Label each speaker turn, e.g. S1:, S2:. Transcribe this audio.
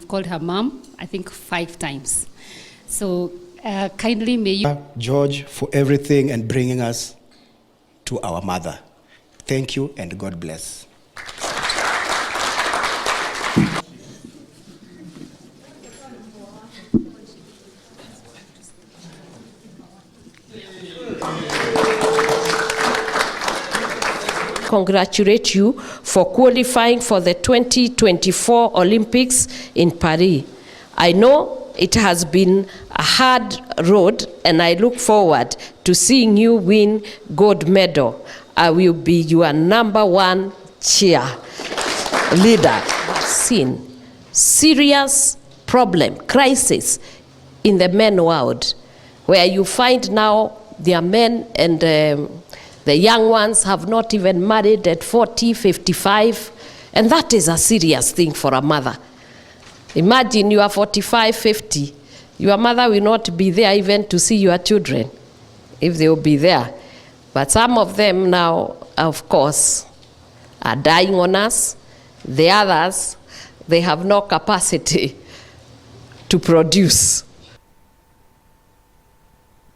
S1: Called her mom, I think 5 times. So kindly may you...
S2: George, for everything and bringing us to our mother. Thank you and God bless.
S3: Congratulate you for qualifying for the 2024 Olympics in Paris. I know it has been a hard road and I look forward to seeing you win gold medal. I will be your #1 cheer leader. Seen serious problem, crisis in the men world, where you find now their men and the young ones have not even married at 40, 55, and that is a serious thing for a mother. Imagine you are 45, 50, your mother will not be there even to see your children, if they will be there. But some of them now, of course, are dying on us. The others, they have no capacity to produce.